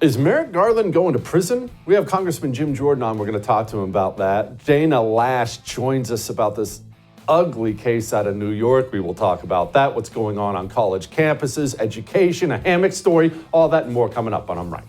Is Merrick Garland going to prison? We have Congressman Jim Jordan on. We're going to talk to him about that. Dana Loesch joins us about this ugly case out of New York. We will talk about that, what's going on college campuses, education, a hammock story, all that and more coming up on I'm Right.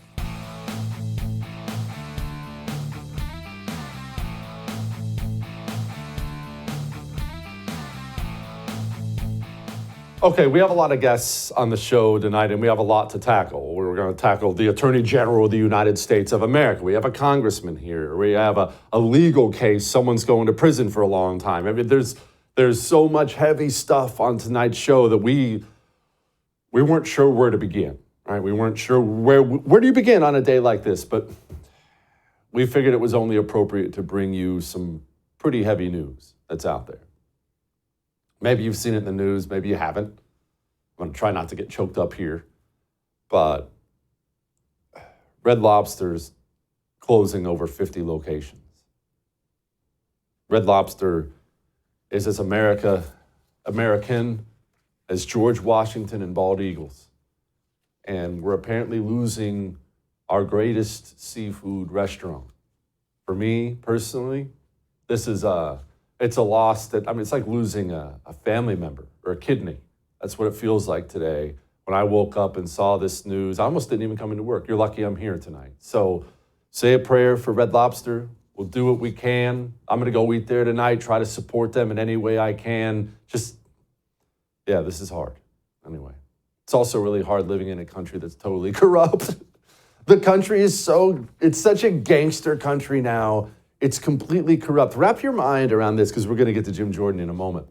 Okay, we have a lot of guests on the show tonight, and we have a lot to tackle. We're going to tackle the Attorney General of the United States of America. We have a congressman here. We have a legal case. Someone's going to prison for a long time. I mean, there's so much heavy stuff on tonight's show that we weren't sure where to begin. Right? We weren't sure where do you begin on a day like this, but we figured it was only appropriate to bring you some pretty heavy news that's out there. Maybe you've seen it in the news, maybe you haven't. I'm going to try not to get choked up here. But Red Lobster's closing over 50 locations. Red Lobster is as American as George Washington and bald eagles. And we're apparently losing our greatest seafood restaurant. For me, personally, this is it's a loss that, it's like losing a family member or a kidney. That's what it feels like today. When I woke up and saw this news, I almost didn't even come into work. You're lucky I'm here tonight. So say a prayer for Red Lobster. We'll do what we can. I'm going to go eat there tonight, try to support them in any way I can. This is hard. Anyway, it's also really hard living in a country that's totally corrupt. The country is it's such a gangster country now. It's completely corrupt. Wrap your mind around this because we're going to get to Jim Jordan in a moment.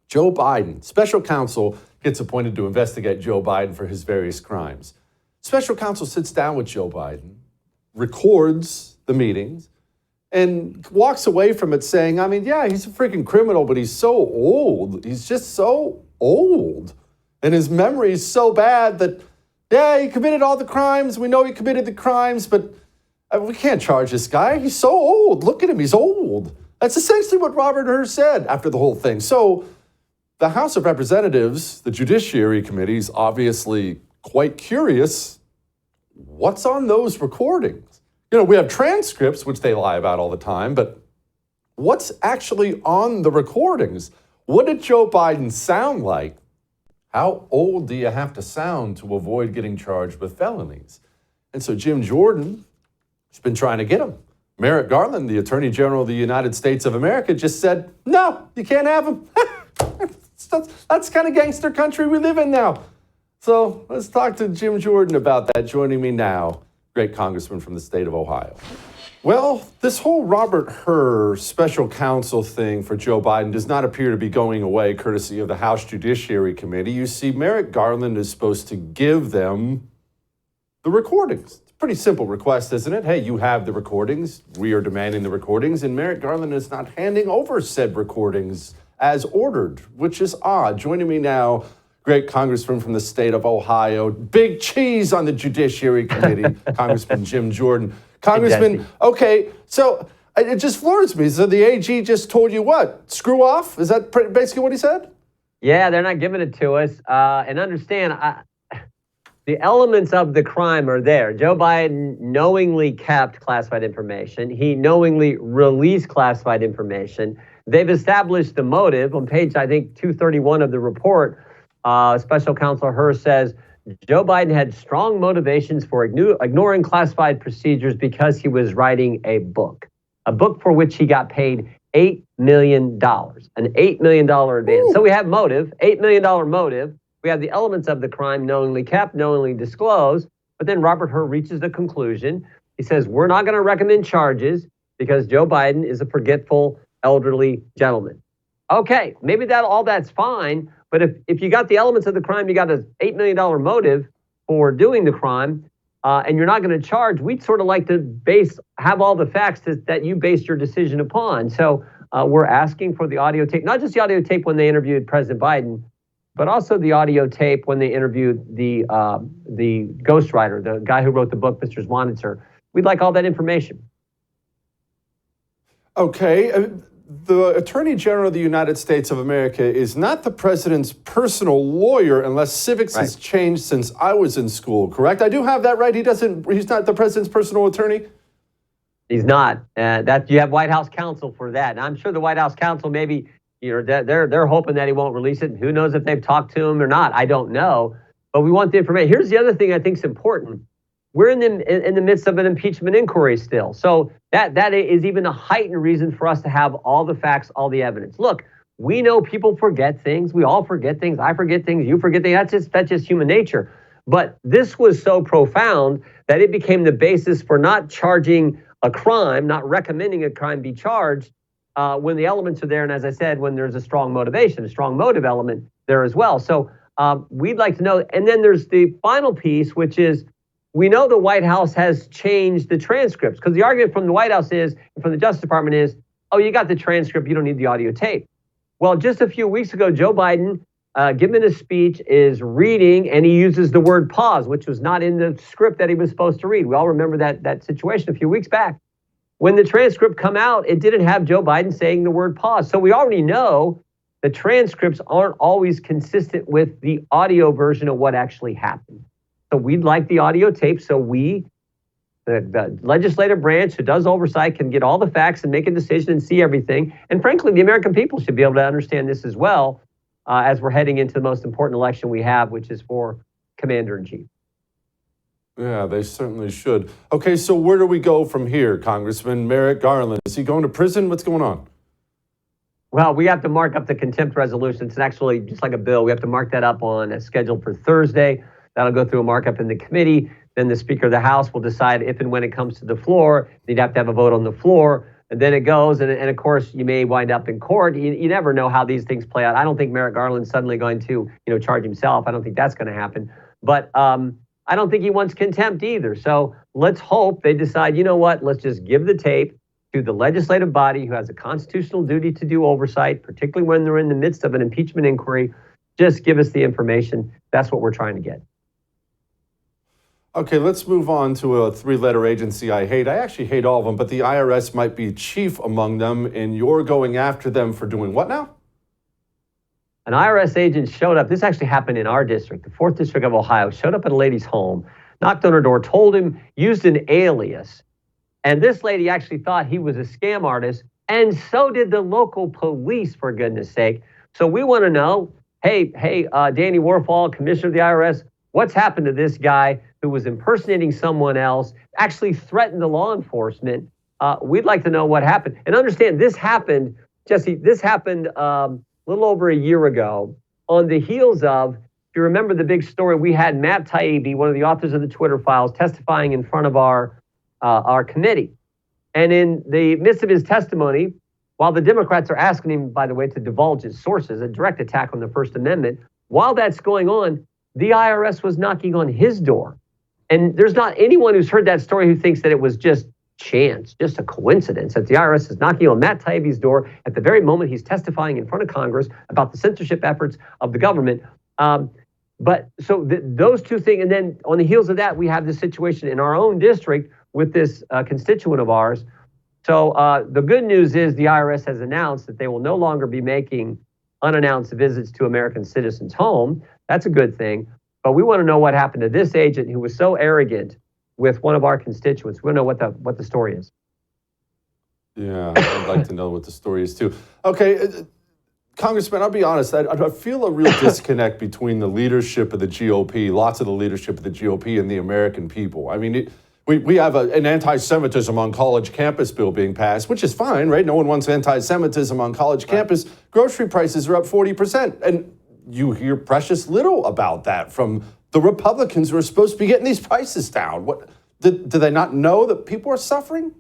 Joe Biden, special counsel gets appointed to investigate Joe Biden for his various crimes. Special counsel sits down with Joe Biden, records the meetings, and walks away from it saying, he's a freaking criminal, but he's so old. He's just so old. And his memory is so bad that, he committed all the crimes. We know he committed the crimes, but we can't charge this guy. He's so old. Look at him. He's old. That's essentially what Robert Hur said after the whole thing. So the House of Representatives, the Judiciary Committee, is obviously quite curious. What's on those recordings? We have transcripts, which they lie about all the time, but what's actually on the recordings? What did Joe Biden sound like? How old do you have to sound to avoid getting charged with felonies? And so Jim Jordan has been trying to get him. Merrick Garland, the Attorney General of the United States of America, just said, no, you can't have him. That's the kind of gangster country we live in now. So let's talk to Jim Jordan about that. Joining me now, great congressman from the state of Ohio. Well, this whole Robert Hur special counsel thing for Joe Biden does not appear to be going away, courtesy of the House Judiciary Committee. You see, Merrick Garland is supposed to give them the recordings. It's a pretty simple request, isn't it? Hey, you have the recordings. We are demanding the recordings. And Merrick Garland is not handing over said recordings as ordered, which is odd. Joining me now, great congressman from the state of Ohio, big cheese on the Judiciary Committee, Congressman Jim Jordan. Congressman, okay, so it just floors me. So the AG just told you what? Screw off? Is that basically what he said? Yeah, they're not giving it to us. And understand, the elements of the crime are there. Joe Biden knowingly kept classified information. He knowingly released classified information. They've established the motive. On page, I think, 231 of the report, Special Counsel Hur says, Joe Biden had strong motivations for ignoring classified procedures because he was writing a book for which he got paid $8 million, an $8 million advance. Ooh. So we have motive, $8 million motive. We have the elements of the crime, knowingly kept, knowingly disclosed. But then Robert Hur reaches the conclusion. He says, we're not going to recommend charges because Joe Biden is a forgetful elderly gentleman. Okay, maybe all that's fine. But if you got the elements of the crime, you got an $8 million motive for doing the crime, and you're not going to charge, we'd sort of like to have all the facts that you based your decision upon. So we're asking for the audio tape, not just the audio tape when they interviewed President Biden, but also the audio tape when they interviewed the ghostwriter, the guy who wrote the book, Mr. Zwanitzer. We'd like all that information. Okay. the Attorney General of the United States of America is not the president's personal lawyer unless civics has changed since I was in school, correct? I do have that right. He's not the president's personal attorney? He's not. That you have White House counsel for that. And I'm sure the White House counsel maybe, they're hoping that he won't release it. And who knows if they've talked to him or not? I don't know. But we want the information. Here's the other thing I think is important. We're in the midst of an impeachment inquiry still. So that is even a heightened reason for us to have all the facts, all the evidence. Look, we know people forget things. We all forget things. I forget things. You forget things. That's just human nature. But this was so profound that it became the basis for not charging a crime, not recommending a crime be charged when the elements are there. And as I said, when there's a strong motivation, a strong motive element there as well. So we'd like to know. And then there's the final piece, which is, we know the White House has changed the transcripts, because the argument from the White House is, and from the Justice Department is, oh, you got the transcript, you don't need the audio tape. Well, just a few weeks ago, Joe Biden, given a speech, is reading, and he uses the word pause, which was not in the script that he was supposed to read. We all remember that situation a few weeks back. When the transcript come out, it didn't have Joe Biden saying the word pause. So we already know the transcripts aren't always consistent with the audio version of what actually happened. So we'd like the audio tape so we, the legislative branch who does oversight, can get all the facts and make a decision and see everything. And frankly, the American people should be able to understand this as well as we're heading into the most important election we have, which is for Commander-in-Chief. Yeah, they certainly should. Okay, so where do we go from here, Congressman Merrick Garland? Is he going to prison? What's going on? Well, we have to mark up the contempt resolution. It's actually just like a bill. We have to mark that up on a schedule for Thursday. That'll go through a markup in the committee. Then the Speaker of the House will decide if and when it comes to the floor. You'd have to have a vote on the floor. And then it goes. And of course, you may wind up in court. You never know how these things play out. I don't think Merrick Garland's suddenly going to, charge himself. I don't think that's going to happen. But I don't think he wants contempt either. So let's hope they decide, you know what, let's just give the tape to the legislative body who has a constitutional duty to do oversight, particularly when they're in the midst of an impeachment inquiry. Just give us the information. That's what we're trying to get. Okay, let's move on to a three-letter agency I hate. I actually hate all of them, but the IRS might be chief among them, and you're going after them for doing what now? An IRS agent showed up. This actually happened in our district, the 4th District of Ohio, showed up at a lady's home, knocked on her door, told him, used an alias. And this lady actually thought he was a scam artist, and so did the local police, for goodness sake. So we want to know, hey, Danny Warfall, Commissioner of the IRS, what's happened to this guy who was impersonating someone else, actually threatened the law enforcement? We'd like to know what happened. And understand, this happened, Jesse, a little over a year ago, on the heels of, if you remember the big story, we had Matt Taibbi, one of the authors of the Twitter files, testifying in front of our committee. And in the midst of his testimony, while the Democrats are asking him, by the way, to divulge his sources, a direct attack on the First Amendment, while that's going on, the IRS was knocking on his door. And there's not anyone who's heard that story who thinks that it was just chance, just a coincidence that the IRS is knocking on Matt Taibbi's door at the very moment he's testifying in front of Congress about the censorship efforts of the government. But so those two things, and then on the heels of that, we have this situation in our own district with this constituent of ours. So the good news is the IRS has announced that they will no longer be making unannounced visits to American citizens' home. That's a good thing. But we want to know what happened to this agent who was so arrogant with one of our constituents. We want to know what the story is. Yeah, I'd like to know what the story is too. Okay, Congressman, I'll be honest. I feel a real disconnect between the leadership of the GOP, lots of the leadership of the GOP, and the American people. I mean, we have an anti-Semitism on college campus bill being passed, which is fine, right? No one wants anti-Semitism on college campus. Grocery prices are up 40%. And you hear precious little about that from the Republicans who are supposed to be getting these prices down. What do they not know that people are suffering?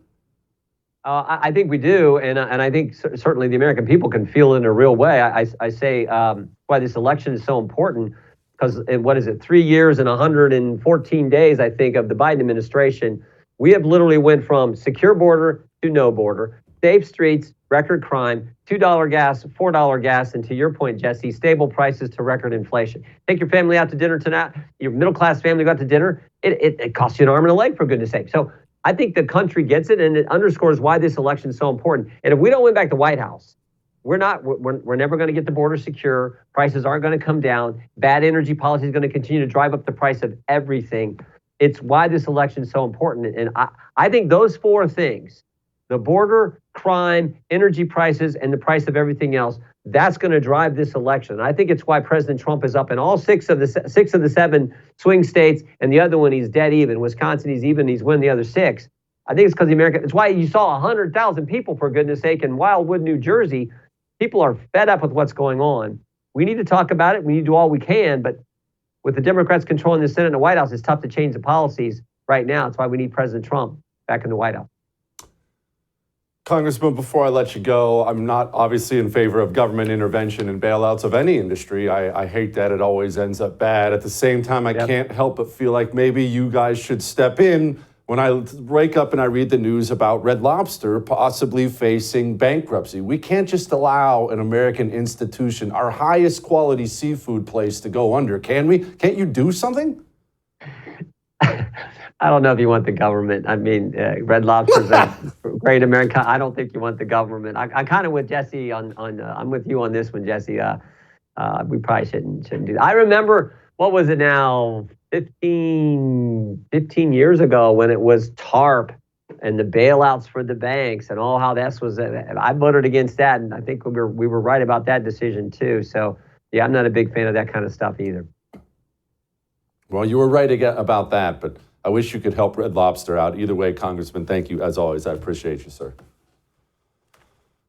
I think we do, and I think certainly the American people can feel it in a real way. I say why this election is so important, because what is it, 3 years and 114 days, I think, of the Biden administration, we have literally went from secure border to no border, safe streets, record crime, $2 gas, $4 gas, and to your point, Jesse, stable prices to record inflation. Take your family out to dinner tonight, your middle-class family go out to dinner, it costs you an arm and a leg, for goodness sake. So I think the country gets it, and it underscores why this election is so important. And if we don't win back the White House, we're never going to get the border secure. Prices aren't going to come down. Bad energy policy is going to continue to drive up the price of everything. It's why this election is so important. And I think those four things, the border, crime, energy prices, and the price of everything else, that's going to drive this election. I think it's why President Trump is up in all six of the 7 swing states, and the other one he's dead even. Wisconsin, he's even. He's won the other 6. I think it's because it's why you saw 100,000 people, for goodness sake, in Wildwood, New Jersey. People are fed up with what's going on. We need to talk about it. We need to do all we can, but with the Democrats controlling the Senate and the White House, it's tough to change the policies right now. That's why we need President Trump back in the White House. Congressman, before I let you go, I'm not obviously in favor of government intervention and bailouts of any industry. I hate that. It always ends up bad. At the same time, I can't help but feel like maybe you guys should step in when I wake up and I read the news about Red Lobster possibly facing bankruptcy. We can't just allow an American institution, our highest quality seafood place, to go under, can we? Can't you do something? I don't know if you want the government. I mean, Red Lobster's a great American. I don't think you want the government. I'm kind of with Jesse on I'm with you on this one, Jesse. We probably shouldn't do that. I remember, what was it now, 15 years ago, when it was TARP and the bailouts for the banks and all how this was. I voted against that, and I think we were right about that decision too. So yeah, I'm not a big fan of that kind of stuff either. Well, you were right about that, but I wish you could help Red Lobster out. Either way, Congressman, thank you as always. I appreciate you, sir.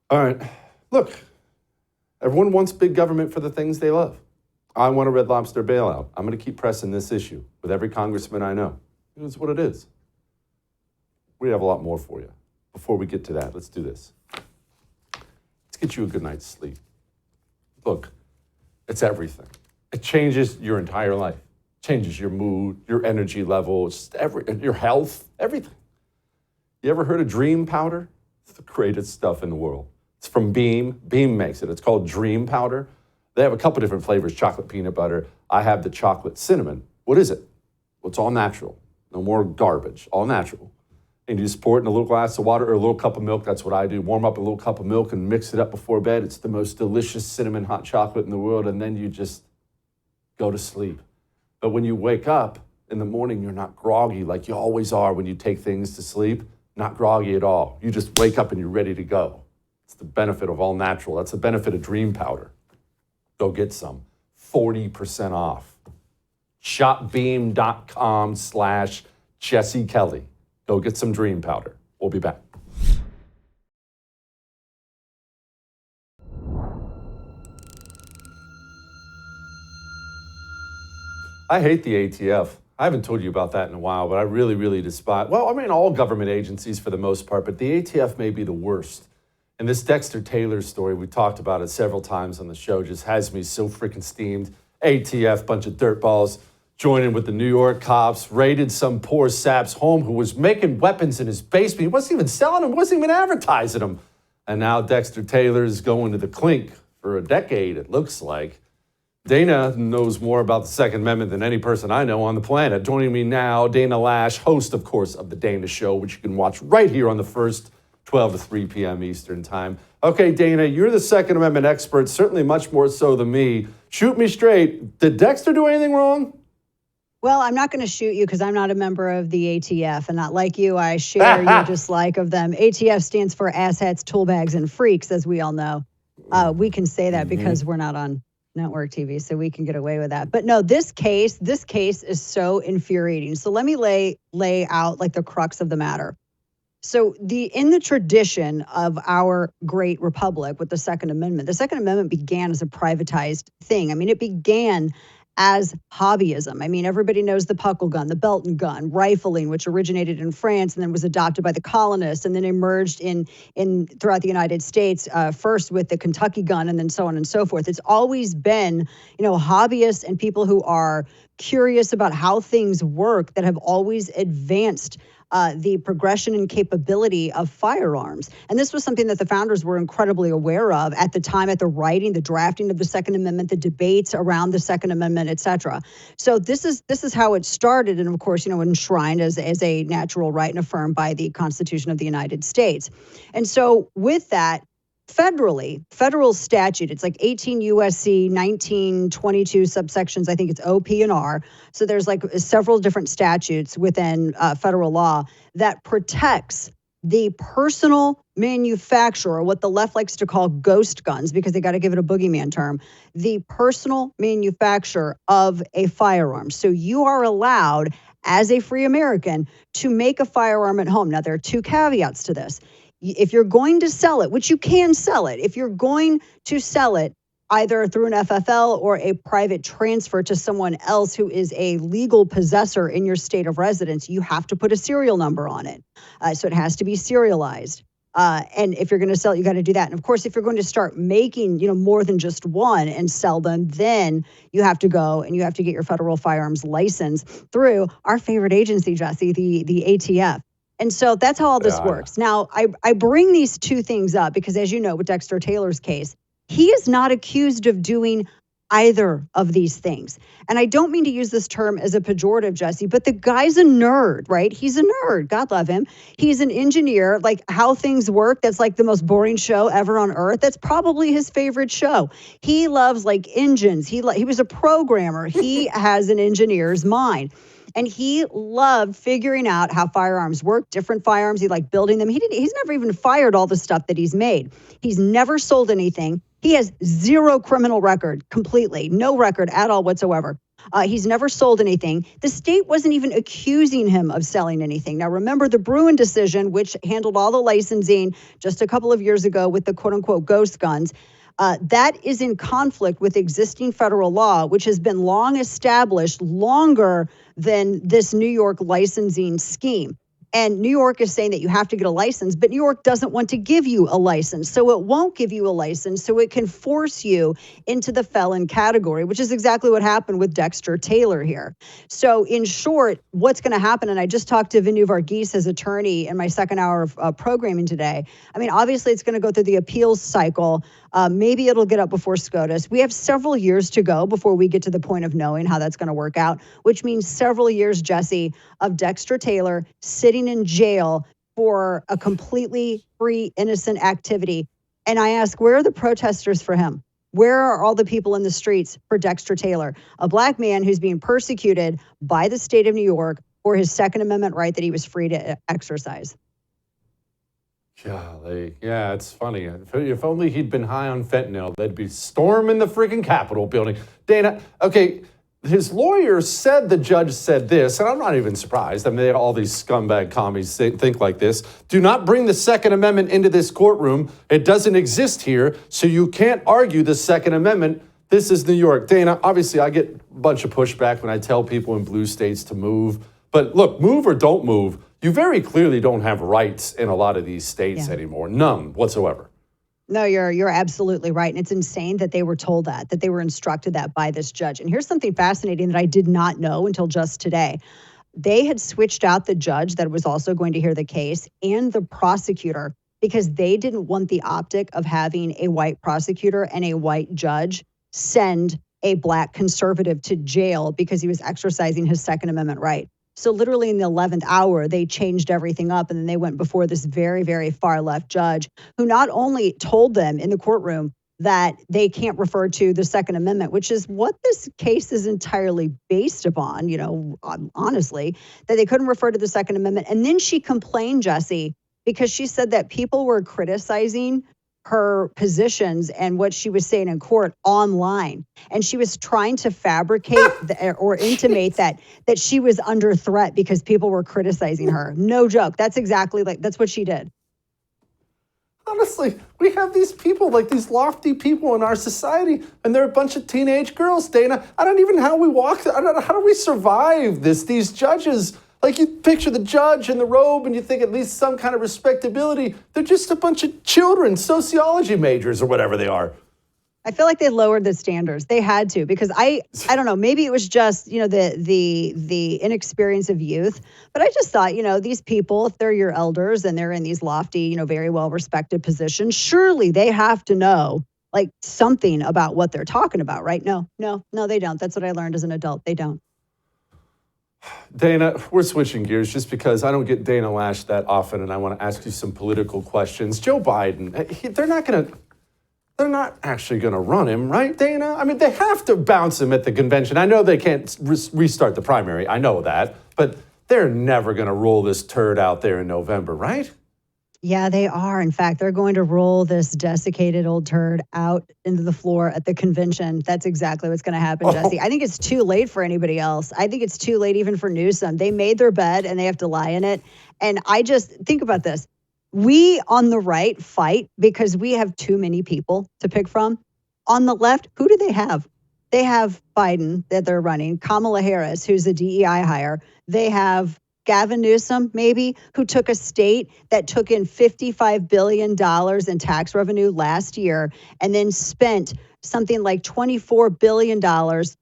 All right, look, everyone wants big government for the things they love. I want a Red Lobster bailout. I'm going to keep pressing this issue with every congressman I know. It's what it is. We have a lot more for you. Before we get to that, let's do this. Let's get you a good night's sleep. Look, it's everything. It changes your entire life. Changes your mood, your energy level, just your health, everything. You ever heard of Dream Powder? It's the greatest stuff in the world. It's from Beam. Beam makes it. It's called Dream Powder. They have a couple different flavors, chocolate peanut butter. I have the chocolate cinnamon. What is it? Well, it's all natural. No more garbage, all natural. And you just pour it in a little glass of water or a little cup of milk. That's what I do. Warm up a little cup of milk and mix it up before bed. It's the most delicious cinnamon hot chocolate in the world. And then you just go to sleep. But when you wake up in the morning, you're not groggy like you always are when you take things to sleep. Not groggy at all. You just wake up and you're ready to go. It's the benefit of all natural. That's the benefit of Dream Powder. Go get some. 40% off. Shopbeam.com/Jesse Kelly. Go get some Dream Powder. We'll be back. I hate the ATF. I haven't told you about that in a while, but I really, really despise, well, I mean, all government agencies for the most part, but the ATF may be the worst. And this Dexter Taylor story, we talked about it several times on the show, just has me so freaking steamed. ATF, bunch of dirtballs, joining with the New York cops, raided some poor sap's home who was making weapons in his basement. He wasn't even selling them, wasn't even advertising them. And now Dexter Taylor's going to the clink for a decade, it looks like. Dana knows more about the Second Amendment than any person I know on the planet. Joining me now, Dana Loesch, host, of course, of The Dana Show, which you can watch right here on the first, 12 to 3 p.m. Eastern Time. Okay, Dana, you're the Second Amendment expert, certainly much more so than me. Shoot me straight. Did Dexter do anything wrong? Well, I'm not going to shoot you because I'm not a member of the ATF, and not like you, I share your dislike of them. ATF stands for asshats, toolbags, and freaks, as we all know. We can say that because we're not on network TV, so we can get away with that. But no, this case is so infuriating. So let me lay out like the crux of the matter. So in the tradition of our great republic with the Second Amendment began as a privatized thing. I mean, it began as hobbyism. I mean, everybody knows the puckle gun, the Belton gun, rifling, which originated in France and then was adopted by the colonists and then emerged in throughout the United States, first with the Kentucky gun and then so on and so forth. It's always been, hobbyists and people who are curious about how things work that have always advanced the progression and capability of firearms. And this was something that the founders were incredibly aware of at the time, at the writing, the drafting of the Second Amendment, the debates around the Second Amendment, et cetera. So this is how it started, and of course, enshrined as a natural right and affirmed by the Constitution of the United States. And so with that, federal statute, it's like 18 USC 1922 subsections. I think it's O, P, and R. So there's like several different statutes within federal law that protects the personal manufacturer, what the left likes to call ghost guns, because they got to give it a boogeyman term, the personal manufacturer of a firearm. So you are allowed, as a free American, to make a firearm at home. Now, there are two caveats to this. If you're going to sell it, which you can sell it, if you're going to sell it either through an FFL or a private transfer to someone else who is a legal possessor in your state of residence, you have to put a serial number on it. So it has to be serialized. And if you're going to sell it, you got to do that. And of course, if you're going to start making, more than just one and sell them, then you have to go and you have to get your federal firearms license through our favorite agency, Jesse, the ATF. And so that's how all this works. Now, I bring these two things up because, as you know, with Dexter Taylor's case, he is not accused of doing either of these things. And I don't mean to use this term as a pejorative, Jesse, but the guy's a nerd, right? He's a nerd. God love him. He's an engineer. Like, how things work, that's like the most boring show ever on earth. That's probably his favorite show. He loves like engines. He was a programmer. He has an engineer's mind. And he loved figuring out how firearms work, different firearms. He liked building them. He's never even fired all the stuff that he's made. He's never sold anything. He has zero criminal record, completely. No record at all whatsoever. He's never sold anything. The state wasn't even accusing him of selling anything. Now, remember the Bruin decision, which handled all the licensing just a couple of years ago with the quote-unquote ghost guns. That is in conflict with existing federal law, which has been long established, longer than this New York licensing scheme. And New York is saying that you have to get a license, but New York doesn't want to give you a license. So it won't give you a license, so it can force you into the felon category, which is exactly what happened with Dexter Taylor here. So in short, what's going to happen, and I just talked to Vinu Varghese, his attorney, in my second hour of programming today. I mean, obviously, it's going to go through the appeals cycle. Maybe it'll get up before SCOTUS. We have several years to go before we get to the point of knowing how that's going to work out, which means several years, Jesse, of Dexter Taylor sitting in jail for a completely free, innocent activity. And I ask, where are the protesters for him? Where are all the people in the streets for Dexter Taylor, a black man who's being persecuted by the state of New York for his Second Amendment right that he was free to exercise? Golly. Yeah, it's funny. If only he'd been high on fentanyl, they'd be storming the freaking Capitol building. Dana, okay, his lawyer said the judge said this, and I'm not even surprised. I mean, all these scumbag commies think like this. Do not bring the Second Amendment into this courtroom. It doesn't exist here, so you can't argue the Second Amendment. This is New York. Dana, obviously, I get a bunch of pushback when I tell people in blue states to move. But look, move or don't move, you very clearly don't have rights in a lot of these states anymore. None whatsoever. No, you're absolutely right. And it's insane that they were told that they were instructed that by this judge. And here's something fascinating that I did not know until just today. They had switched out the judge that was also going to hear the case and the prosecutor because they didn't want the optic of having a white prosecutor and a white judge send a black conservative to jail because he was exercising his Second Amendment right. So literally in the 11th hour, they changed everything up, and then they went before this very, very far left judge who not only told them in the courtroom that they can't refer to the Second Amendment, which is what this case is entirely based upon, honestly, that they couldn't refer to the Second Amendment. And then she complained, Jesse, because she said that people were criticizing her positions and what she was saying in court online. And she was trying to fabricate or intimate that she was under threat because people were criticizing her. No joke. That's what she did. Honestly, we have these people, like these lofty people in our society, and they're a bunch of teenage girls, Dana. I don't even know how we walk. I don't know, how do we survive this? These judges, like you picture the judge in the robe and you think at least some kind of respectability. They're just a bunch of children, sociology majors or whatever they are. I feel like they lowered the standards. They had to, because I don't know, maybe it was just, the inexperience of youth, but I just thought, these people, if they're your elders and they're in these lofty, very well respected positions, surely they have to know like something about what they're talking about, right? No, they don't. That's what I learned as an adult. They don't. Dana, we're switching gears just because I don't get Dana Loesch that often, and I want to ask you some political questions. Joe Biden, they're not actually going to run him, right, Dana? I mean, they have to bounce him at the convention. I know they can't restart the primary. I know that. But they're never going to roll this turd out there in November, right? Yeah, they are. In fact, they're going to roll this desiccated old turd out into the floor at the convention. That's exactly what's going to happen, Jesse. I think it's too late for anybody else. I think it's too late even for Newsom. They made their bed and they have to lie in it. And I just think about this. We on the right fight because we have too many people to pick from. On the left, who do they have? They have Biden that they're running, Kamala Harris, who's a DEI hire. They have Gavin Newsom, maybe, who took a state that took in $55 billion in tax revenue last year and then spent something like $24 billion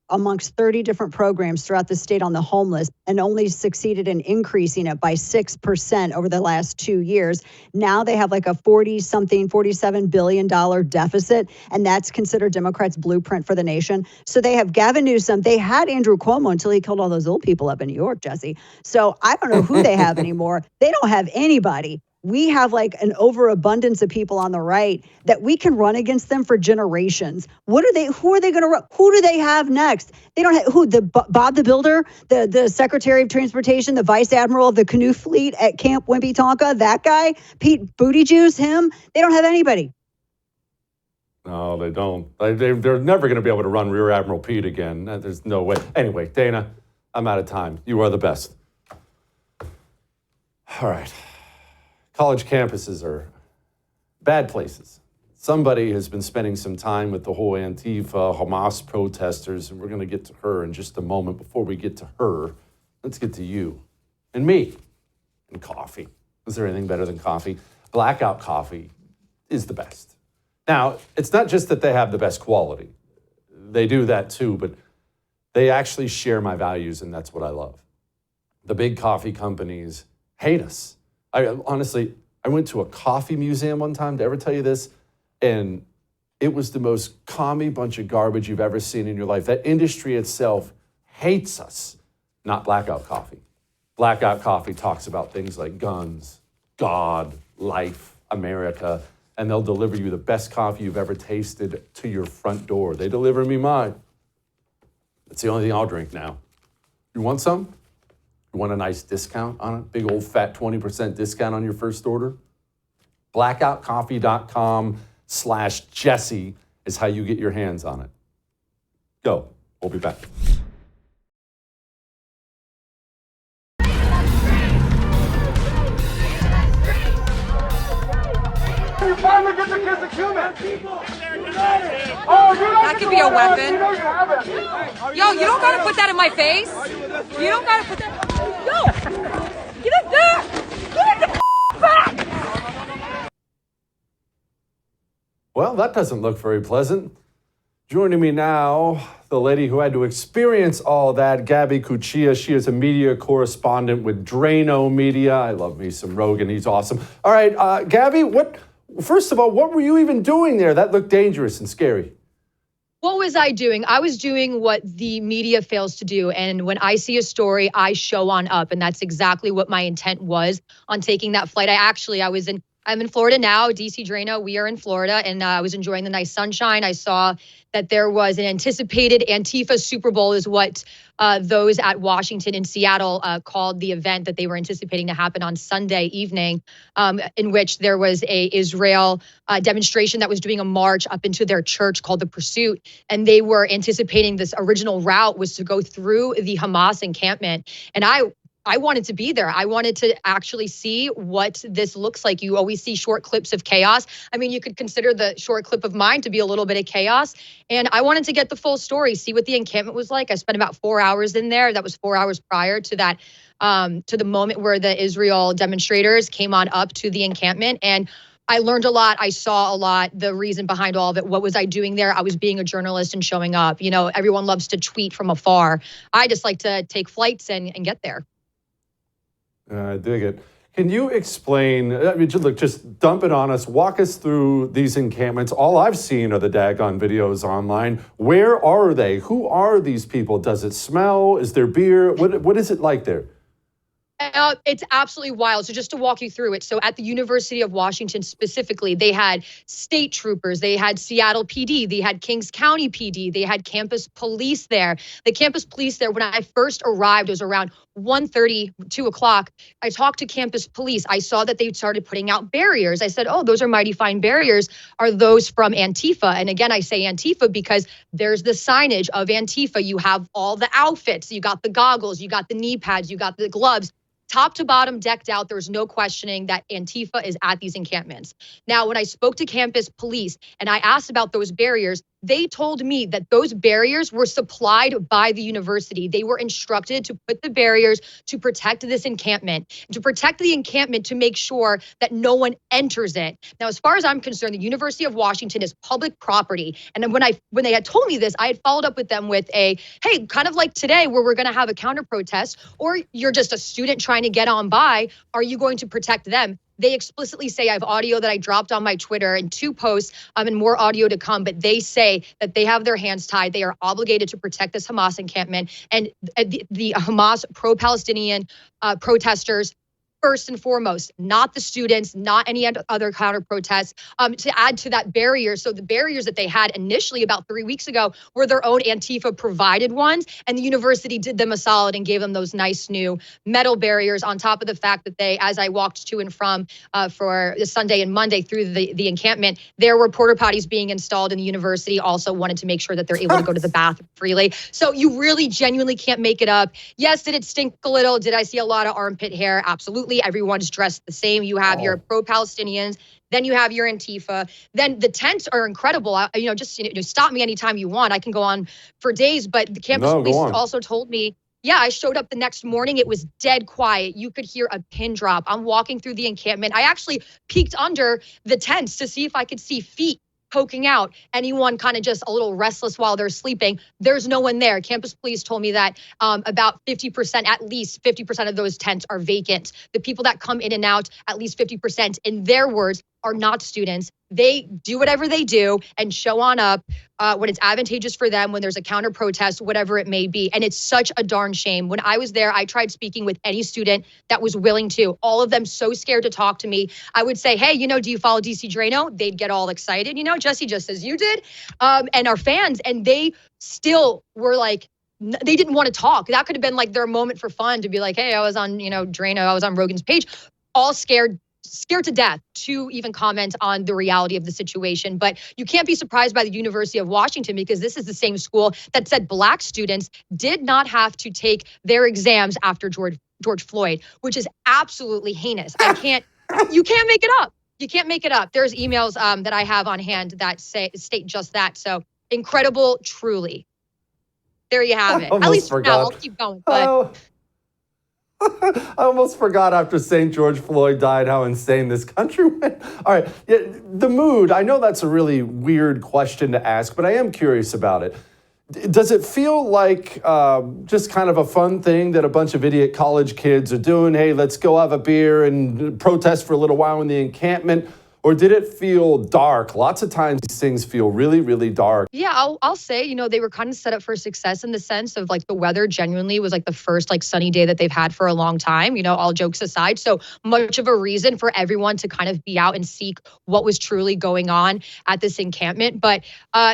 amongst 30 different programs throughout the state on the homeless and only succeeded in increasing it by 6% over the last 2 years. Now they have like a $47 billion deficit, and that's considered Democrats' blueprint for the nation. So they have Gavin Newsom. They had Andrew Cuomo until he killed all those old people up in New York, Jesse. So I don't know who they have anymore. They don't have anybody. We have like an overabundance of people on the right that we can run against them for generations. Who are they going to run? Who do they have next? They don't have Bob the Builder, the Secretary of Transportation, the Vice Admiral of the canoe fleet at Camp Wimpy Tonka, that guy, Pete Buttigieg, him. They don't have anybody. No, they don't. They're never going to be able to run Rear Admiral Pete again. There's no way. Anyway, Dana, I'm out of time. You are the best. All right. College campuses are bad places. Somebody has been spending some time with the whole Antifa, Hamas protesters, and we're going to get to her in just a moment. Before we get to her, let's get to you and me and coffee. Is there anything better than coffee? Blackout coffee is the best. Now, it's not just that they have the best quality. They do that too, but they actually share my values, and that's what I love. The big coffee companies hate us. Honestly, I went to a coffee museum one time. Did I ever tell you this? And it was the most commie bunch of garbage you've ever seen in your life. That industry itself hates us, not Blackout Coffee. Blackout Coffee talks about things like guns, God, life, America, and they'll deliver you the best coffee you've ever tasted to your front door. They deliver me mine. It's the only thing I'll drink now. You want some? You want a nice discount on it? Big old fat 20% discount on your first order? blackoutcoffee.com/Jesse is how you get your hands on it. Go. We'll be back. That could be a weapon. Yo, you don't gotta put that in my face. You don't gotta put that. Yo, get it there. Get it the back. Well, that doesn't look very pleasant. Joining me now, the lady who had to experience all that, Gabby Cuccia. She is a media correspondent with Drano Media. I love me some Rogan. He's awesome. All right, Gabby, first of all, what were you even doing there? That looked dangerous and scary. What was I doing? I was doing what the media fails to do. And when I see a story, I show on up. And that's exactly what my intent was on taking that flight. I'm in Florida now, DC Drano. We are in Florida, and I was enjoying the nice sunshine. I saw that there was an anticipated Antifa Super Bowl is what those at Washington and Seattle called the event that they were anticipating to happen on Sunday evening, in which there was a Israel demonstration that was doing a march up into their church called the Pursuit. And they were anticipating this original route was to go through the Hamas encampment. And I wanted to be there. I wanted to actually see what this looks like. You always see short clips of chaos. I mean, you could consider the short clip of mine to be a little bit of chaos. And I wanted to get the full story, see what the encampment was like. I spent about 4 hours in there. That was 4 hours prior to that, to the moment where the Israel demonstrators came on up to the encampment. And I learned a lot. I saw a lot. The reason behind all of it. What was I doing there? I was being a journalist and showing up. Everyone loves to tweet from afar. I just like to take flights and get there. I dig it. Can you explain, look, just dump it on us. Walk us through these encampments. All I've seen are the daggone videos online. Where are they? Who are these people? Does it smell? Is there beer? What is it like there? It's absolutely wild. So just to walk you through it. So at the University of Washington specifically, they had state troopers, they had Seattle PD, they had Kings County PD, they had campus police there. The campus police there, when I first arrived, it was around 1:30, 2 o'clock. I talked to campus police. I saw that they started putting out barriers. I said, oh, those are mighty fine barriers. Are those from Antifa? And again, I say Antifa because there's the signage of Antifa. You have all the outfits. You got the goggles, you got the knee pads, you got the gloves. Top to bottom, decked out. There's no questioning that Antifa is at these encampments. Now, when I spoke to campus police and I asked about those barriers, they told me that those barriers were supplied by the university. They were instructed to put the barriers to protect this encampment, to protect the encampment, to make sure that no one enters it. Now, as far as I'm concerned, the University of Washington is public property. And then when they had told me this, I had followed up with them with hey, kind of like today where we're going to have a counter protest, or you're just a student trying to get on by, are you going to protect them? They explicitly say, I have audio that I dropped on my Twitter and 2 posts and more audio to come, but they say that they have their hands tied. They are obligated to protect this Hamas encampment and the Hamas pro-Palestinian protesters. First and foremost, not the students, not any other counter protests, to add to that barrier. So the barriers that they had initially about 3 weeks ago were their own Antifa provided ones. And the university did them a solid and gave them those nice new metal barriers on top of the fact that they, as I walked to and from for the Sunday and Monday through the encampment, there were porta potties being installed, and the university also wanted to make sure that they're able to go to the bathroom freely. So you really genuinely can't make it up. Yes, did it stink a little? Did I see a lot of armpit hair? Absolutely. Everyone's dressed the same. You have your pro-Palestinians, then you have your Antifa. Then the tents are incredible. Just stop me anytime you want. I can go on for days, but the campus police also told me, yeah, I showed up the next morning. It was dead quiet. You could hear a pin drop. I'm walking through the encampment. I actually peeked under the tents to see if I could see feet poking out, anyone kind of just a little restless while they're sleeping. There's no one there. Campus police told me that about 50%, at least 50% of those tents are vacant. The people that come in and out, at least 50%, in their words, are not students. They do whatever they do and show on up when it's advantageous for them, when there's a counter protest, whatever it may be. And it's such a darn shame. When I was there, I tried speaking with any student that was willing to. All of them so scared to talk to me. I would say, hey, do you follow DC Drano? They'd get all excited, Jesse, just as you did. And our fans, and they still were like, they didn't want to talk. That could have been like their moment for fun to be like, hey, I was on, Drano, I was on Rogan's page, all scared to death to even comment on the reality of the situation. But you can't be surprised by the University of Washington, because this is the same school that said Black students did not have to take their exams after George Floyd, which is absolutely heinous. You can't make it up. You can't make it up. There's emails that I have on hand that state just that. So incredible, truly. There you have it. At least for now, I'll keep going. But I almost forgot after St. George Floyd died how insane this country went. All right, the mood, I know that's a really weird question to ask, but I am curious about it. Does it feel like just kind of a fun thing that a bunch of idiot college kids are doing? Hey, let's go have a beer and protest for a little while in the encampment. Or did it feel dark? Lots of times these things feel really, really dark. Yeah, I'll say, they were kind of set up for success in the sense of like the weather genuinely was like the first like sunny day that they've had for a long time, all jokes aside. So much of a reason for everyone to kind of be out and seek what was truly going on at this encampment. But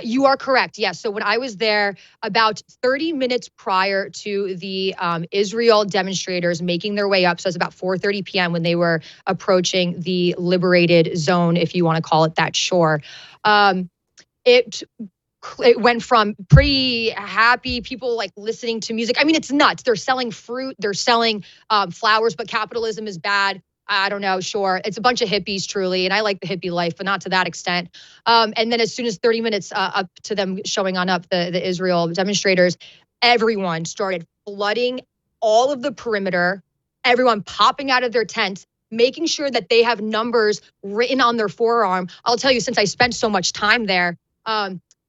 you are correct. Yes. So when I was there about 30 minutes prior to the Israel demonstrators making their way up, so it's about 4:30 p.m. when they were approaching the liberated zone, if you want to call it that, shore. It went from pretty happy people like listening to music. I mean, it's nuts. They're selling fruit, they're selling flowers, but capitalism is bad. I don't know, sure. It's a bunch of hippies, truly. And I like the hippie life, but not to that extent. And then as soon as 30 minutes up to them showing on up, the Israel demonstrators, everyone started flooding all of the perimeter, everyone popping out of their tents, making sure that they have numbers written on their forearm. I'll tell you, since I spent so much time there,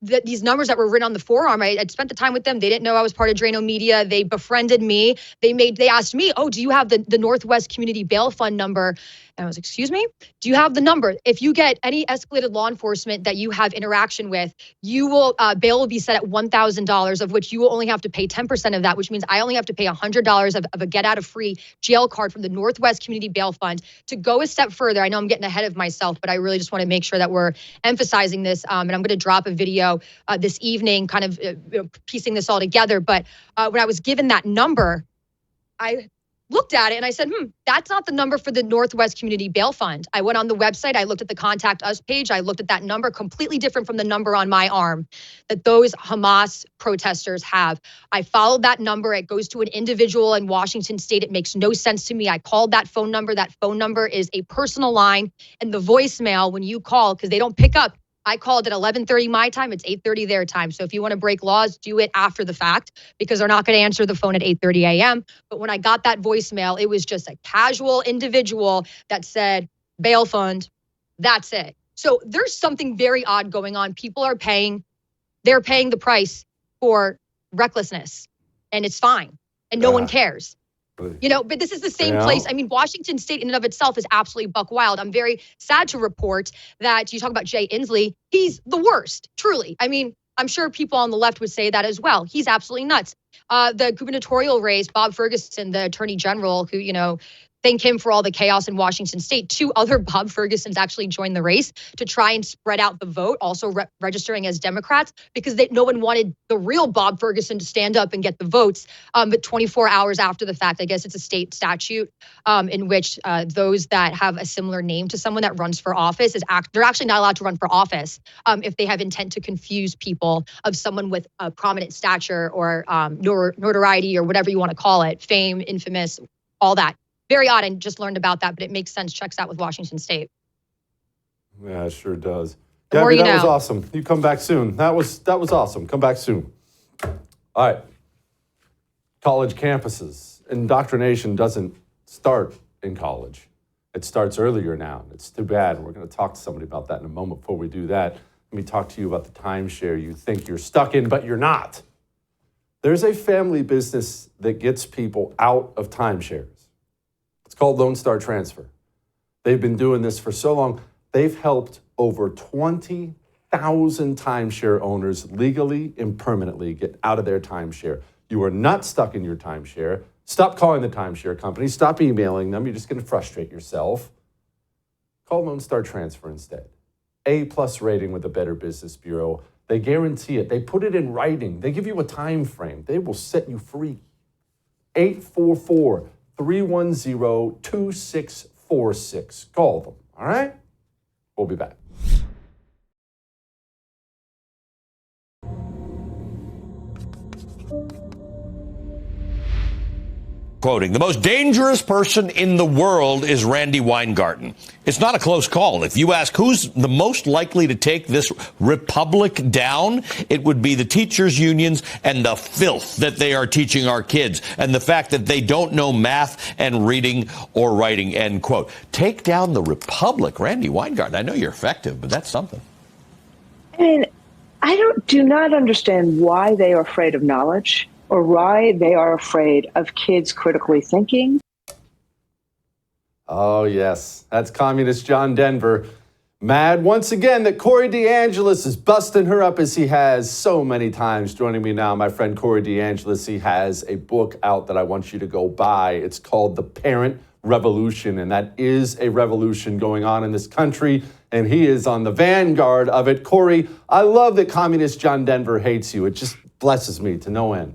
that these numbers that were written on the forearm, I'd spent the time with them. They didn't know I was part of Drano Media. They befriended me. They asked me, oh, do you have the Northwest Community Bail Fund number? And I was, excuse me? Do you have the number? If you get any escalated law enforcement that you have interaction with, you will, bail will be set at $1,000, of which you will only have to pay 10% of that, which means I only have to pay $100 of a get out of free jail card from the Northwest Community Bail Fund. To go a step further, I know I'm getting ahead of myself, but I really just want to make sure that we're emphasizing this. And I'm going to drop a video this evening, kind of piecing this all together. But when I was given that number, I looked at it and I said, that's not the number for the Northwest Community Bail Fund. I went on the website, I looked at the Contact Us page, I looked at that number, completely different from the number on my arm that those Hamas protesters have. I followed that number. It goes to an individual in Washington State. It makes no sense to me. I called that phone number. That phone number is a personal line, and the voicemail, when you call, because they don't pick up, I called at 11:30 my time. It's 8:30 their time. So if you want to break laws, do it after the fact, because they're not going to answer the phone at 8:30 a.m. But when I got that voicemail, it was just a casual individual that said, bail fund, that's it. So there's something very odd going on. People are paying, they're paying the price for recklessness, and it's fine. And no one cares. You know, but this is the same place. I mean, Washington State in and of itself is absolutely buck wild. I'm very sad to report that you talk about Jay Inslee. He's the worst, truly. I mean, I'm sure people on the left would say that as well. He's absolutely nuts. The gubernatorial race, Bob Ferguson, the attorney general, who, you know, thank him for all the chaos in Washington State. 2 other Bob Fergusons actually joined the race to try and spread out the vote, also registering as Democrats, because no one wanted the real Bob Ferguson to stand up and get the votes. But 24 hours after the fact, I guess it's a state statute in which those that have a similar name to someone that runs for office they're actually not allowed to run for office if they have intent to confuse people of someone with a prominent stature or notoriety or whatever you want to call it, fame, infamous, all that. Very odd. I just learned about that, but it makes sense. Checks out with Washington State. Yeah, it sure does. Gabby, that was awesome. You come back soon. That was awesome. Come back soon. All right. College campuses. Indoctrination doesn't start in college. It starts earlier now. It's too bad. We're going to talk to somebody about that in a moment. Before we do that, let me talk to you about the timeshare you think you're stuck in, but you're not. There's a family business that gets people out of timeshares. It's called Lone Star Transfer. They've been doing this for so long. They've helped over 20,000 timeshare owners legally and permanently get out of their timeshare. You are not stuck in your timeshare. Stop calling the timeshare company. Stop emailing them. You're just going to frustrate yourself. Call Lone Star Transfer instead. A+ rating with the Better Business Bureau. They guarantee it. They put it in writing. They give you a time frame. They will set you free. 844-310-2646. Call them, all right? We'll be back. Quoting, the most dangerous person in the world is Randy Weingarten. It's not a close call. If you ask who's the most likely to take this republic down, it would be the teachers' unions and the filth that they are teaching our kids and the fact that they don't know math and reading or writing, end quote. Take down the republic. Randy Weingarten, I know you're effective, but that's something. I mean, I do not understand why they are afraid of knowledge, or why they are afraid of kids critically thinking. Oh, yes. That's Communist John Denver. Mad once again that Corey DeAngelis is busting her up as he has so many times. Joining me now, my friend Corey DeAngelis. He has a book out that I want you to go buy. It's called The Parent Revolution, and that is a revolution going on in this country, and he is on the vanguard of it. Corey, I love that Communist John Denver hates you. It just blesses me to no end.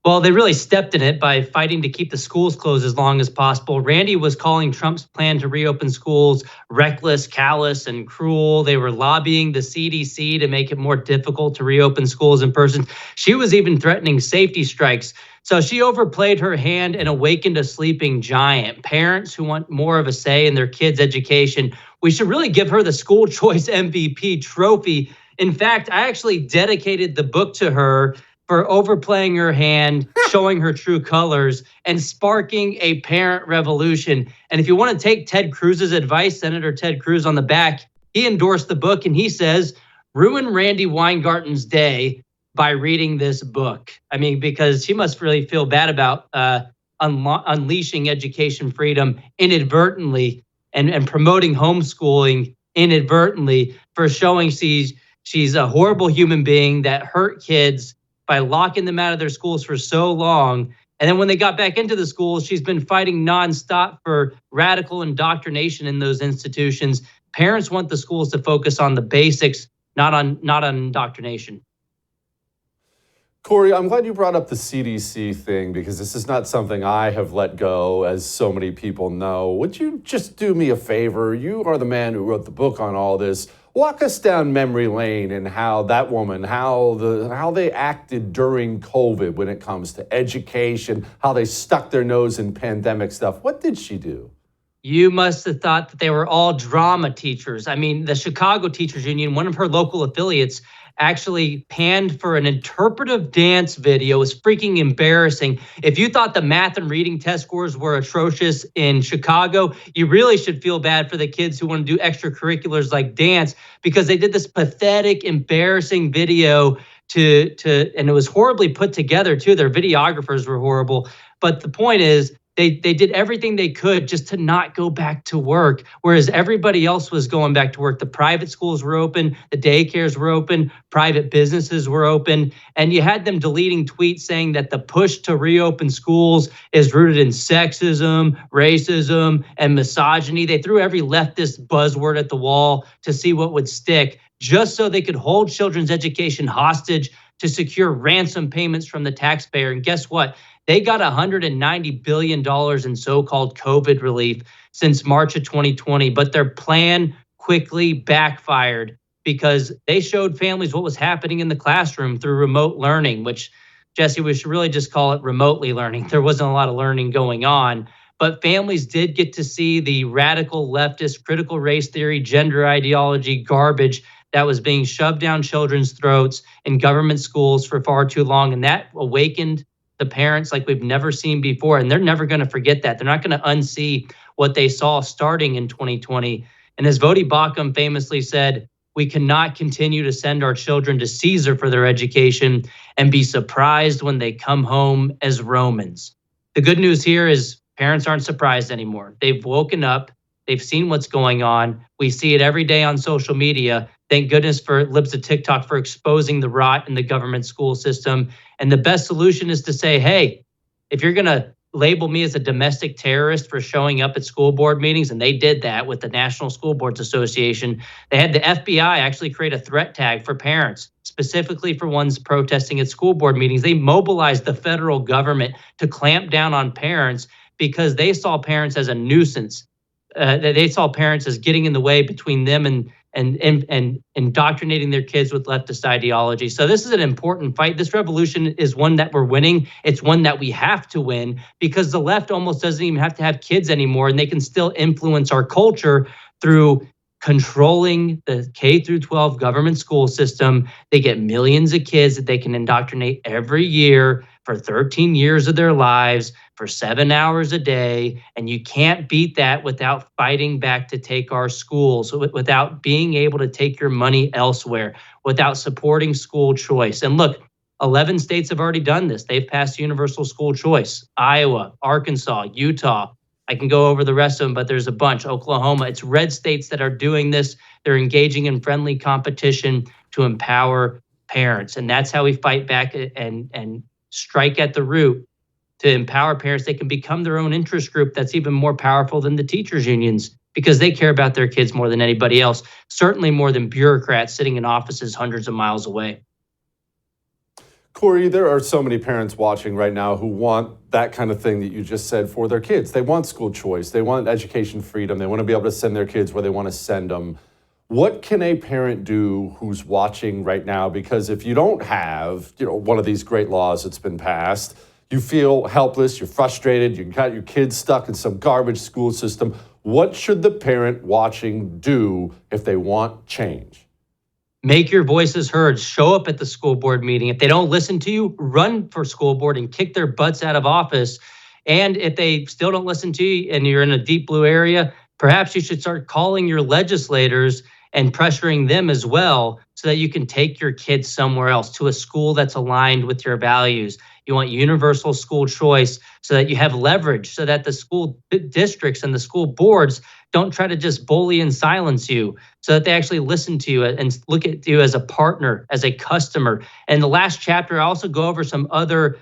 Well, they really stepped in it by fighting to keep the schools closed as long as possible. Randy was calling Trump's plan to reopen schools reckless, callous, and cruel. They were lobbying the CDC to make it more difficult to reopen schools in person. She was even threatening safety strikes. So she overplayed her hand and awakened a sleeping giant. Parents who want more of a say in their kids' education, we should really give her the school choice MVP trophy. In fact, I actually dedicated the book to her for overplaying her hand, showing her true colors, and sparking a parent revolution. And if you want to take Ted Cruz's advice, Senator Ted Cruz on the back, he endorsed the book and he says, ruin Randy Weingarten's day by reading this book. I mean, because she must really feel bad about unleashing education freedom inadvertently and promoting homeschooling inadvertently for showing she's a horrible human being that hurt kids by locking them out of their schools for so long. And then when they got back into the schools, she's been fighting nonstop for radical indoctrination in those institutions. Parents want the schools to focus on the basics, not on indoctrination. Corey, I'm glad you brought up the CDC thing because this is not something I have let go, as so many people know. Would you just do me a favor? You are the man who wrote the book on all this. Walk us down memory lane and how that woman, how they acted during COVID when it comes to education, how they stuck their nose in pandemic stuff. What did she do? You must have thought that they were all drama teachers. I mean, the Chicago Teachers Union, one of her local affiliates, actually panned for an interpretive dance video. It was freaking embarrassing. If you thought the math and reading test scores were atrocious in Chicago, you really should feel bad for the kids who want to do extracurriculars like dance, because they did this pathetic, embarrassing video and it was horribly put together too. Their videographers were horrible. But the point is, they did everything they could just to not go back to work, whereas everybody else was going back to work. The private schools were open, the daycares were open, private businesses were open, and you had them deleting tweets saying that the push to reopen schools is rooted in sexism, racism, and misogyny. They threw every leftist buzzword at the wall to see what would stick, just so they could hold children's education hostage to secure ransom payments from the taxpayer. And guess what? They got $190 billion in so-called COVID relief since March of 2020, but their plan quickly backfired because they showed families what was happening in the classroom through remote learning, which, Jesse, we should really just call it remotely learning. There wasn't a lot of learning going on, but families did get to see the radical leftist critical race theory, gender ideology garbage that was being shoved down children's throats in government schools for far too long, and that awakened the parents like we've never seen before, and they're never going to forget that. They're not going to unsee what they saw starting in 2020. And as Vodi Bakum famously said, we cannot continue to send our children to Caesar for their education and be surprised when they come home as Romans. The good news here is parents aren't surprised anymore. They've woken up. They've seen what's going on. We see it every day on social media. Thank goodness for Libs of TikTok for exposing the rot in the government school system. And the best solution is to say, hey, if you're going to label me as a domestic terrorist for showing up at school board meetings, and they did that with the National School Boards Association, they had the FBI actually create a threat tag for parents, specifically for ones protesting at school board meetings. They mobilized the federal government to clamp down on parents because they saw parents as a nuisance. They saw parents as getting in the way between them and indoctrinating their kids with leftist ideology. So this is an important fight. This revolution is one that we're winning. It's one that we have to win because the left almost doesn't even have to have kids anymore, and they can still influence our culture through controlling the K through 12 government school system. They get millions of kids that they can indoctrinate every year for 13 years of their lives for 7 hours a day. And you can't beat that without fighting back to take our schools, without being able to take your money elsewhere, without supporting school choice. And look, 11 states have already done this. They've passed universal school choice. Iowa, Arkansas, Utah. I can go over the rest of them, but there's a bunch. Oklahoma. It's red states that are doing this. They're engaging in friendly competition to empower parents. And that's how we fight back and strike at the root to empower parents. They can become their own interest group that's even more powerful than the teachers' unions because they care about their kids more than anybody else, certainly more than bureaucrats sitting in offices hundreds of miles away. Corey, there are so many parents watching right now who want that kind of thing that you just said for their kids. They want school choice. They want education freedom. They want to be able to send their kids where they want to send them. What can a parent do who's watching right now? Because if you don't have, one of these great laws that's been passed, you feel helpless, you're frustrated, you got your kids stuck in some garbage school system. What should the parent watching do if they want change? Make your voices heard. Show up at the school board meeting. If they don't listen to you, run for school board and kick their butts out of office. And if they still don't listen to you and you're in a deep blue area, perhaps you should start calling your legislators and pressuring them as well so that you can take your kids somewhere else to a school that's aligned with your values. You want universal school choice so that you have leverage, so that the school districts and the school boards don't try to just bully and silence you, so that they actually listen to you and look at you as a partner, as a customer. And the last chapter, I also go over some other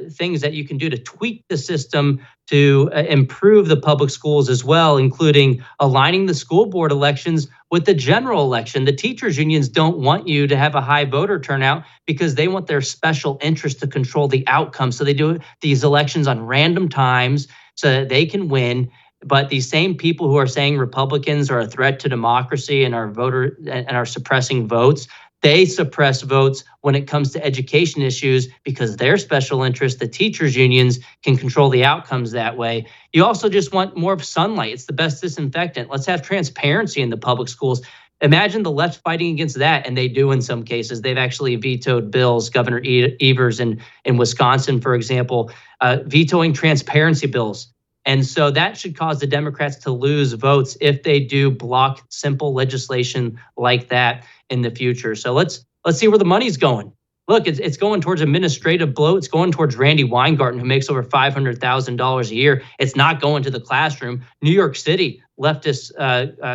things that you can do to tweak the system to improve the public schools as well, including aligning the school board elections with the general election. The teachers unions don't want you to have a high voter turnout because they want their special interest to control the outcome. So they do these elections on random times so that they can win. But these same people who are saying Republicans are a threat to democracy and are suppressing votes, they suppress votes when it comes to education issues because their special interest, the teachers unions, can control the outcomes that way. You also just want more of sunlight. It's the best disinfectant. Let's have transparency in the public schools. Imagine the left fighting against that, and they do in some cases. They've actually vetoed bills, Governor Evers in Wisconsin, for example, vetoing transparency bills. And so that should cause the Democrats to lose votes if they do block simple legislation like that in the future. So let's see where the money's going. Look, it's going towards administrative bloat. It's going towards Randy Weingarten, who makes over $500,000 a year. It's not going to the classroom. New York City, leftist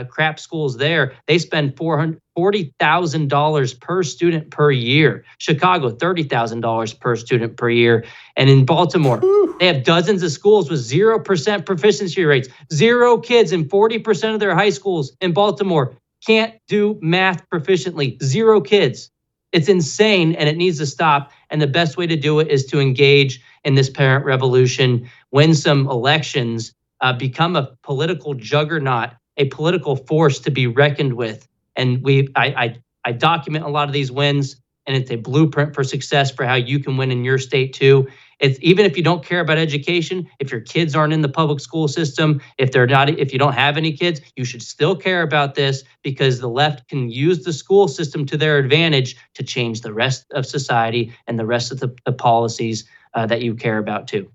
crap schools there, they spend $40,000 per student per year. Chicago, $30,000 per student per year. And in Baltimore, they have dozens of schools with 0% proficiency rates. 0 kids in 40% of their high schools in Baltimore can't do math proficiently. 0 kids. It's insane, and it needs to stop. And the best way to do it is to engage in this parent revolution, win some elections, become a political juggernaut, a political force to be reckoned with. And I document a lot of these wins, and it's a blueprint for success for how you can win in your state too. It's even if you don't care about education, if your kids aren't in the public school system, if you don't have any kids, you should still care about this because the left can use the school system to their advantage to change the rest of society and the rest of the policies that you care about too.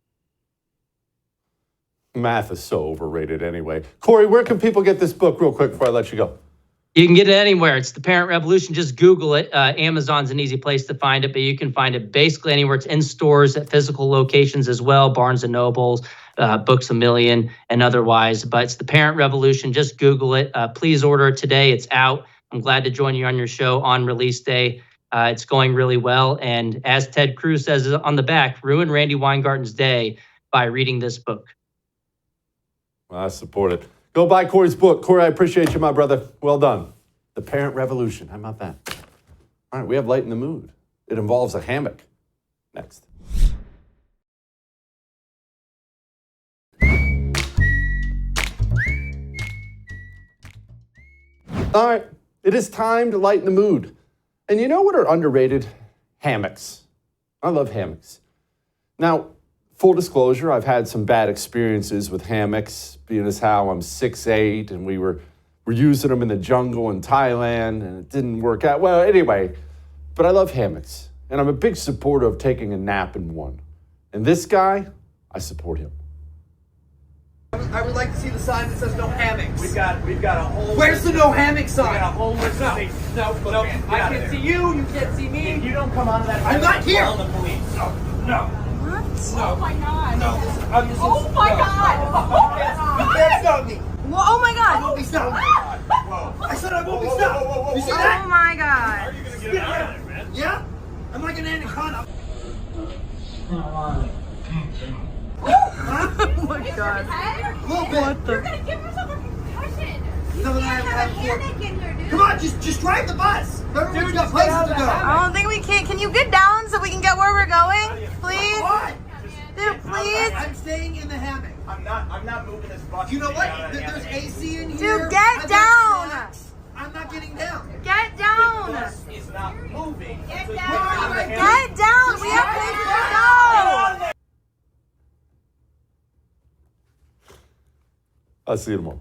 Math is so overrated anyway. Corey, where can people get this book real quick before I let you go? You can get it anywhere. It's The Parent Revolution. Just Google it. Amazon's an easy place to find it, but you can find it basically anywhere. It's in stores at physical locations as well, Barnes & Nobles, Books A Million, and otherwise. But it's The Parent Revolution. Just Google it. Please order it today. It's out. I'm glad to join you on your show on release day. It's going really well. And as Ted Cruz says on the back, ruin Randy Weingarten's day by reading this book. Well, I support it. Go buy Corey's book. Corey, I appreciate you, my brother. Well done. The Parent Revolution. How about that? All right, we have Lighten the Mood. It involves a hammock. Next. All right, it is time to lighten the mood. And you know what are underrated? Hammocks. I love hammocks. Now, full disclosure, I've had some bad experiences with hammocks, being as how I'm 6'8", and we're using them in the jungle in Thailand, and it didn't work out. Well, anyway, but I love hammocks, and I'm a big supporter of taking a nap in one. And this guy, I support him. I would like to see the sign that says no hammocks. We've got a whole. Where's the no hammock sign? We got a whole list of things. No. I can't see you. You can't see me. If you don't come out of that, I'm not here. Call the police. No. What? No. Oh my god. No. Oh my god. You can't stop me. Well, oh my god. I won't be stopped. Whoa. I said I won't be stopped. You see that? Oh my How god. are you gonna get out of there, man? Yeah? I'm like an anaconda. Oh my god. A little bit. You're gonna give yourself a concussion. No, no, can't I have a have hammock in here, dude. Come on, just drive the bus. Everyone's got places to go. I don't think we can. Can you get down so we can get where we're going? Please? What? Dude, please? I'm staying in the hammock. I'm not moving this bus. You know what? There's AC in here. Dude, get I've got down. snacks. I'm not getting down. Get down. The bus is not moving. Get until you down. get Get down. We have places to go. I'll see you tomorrow.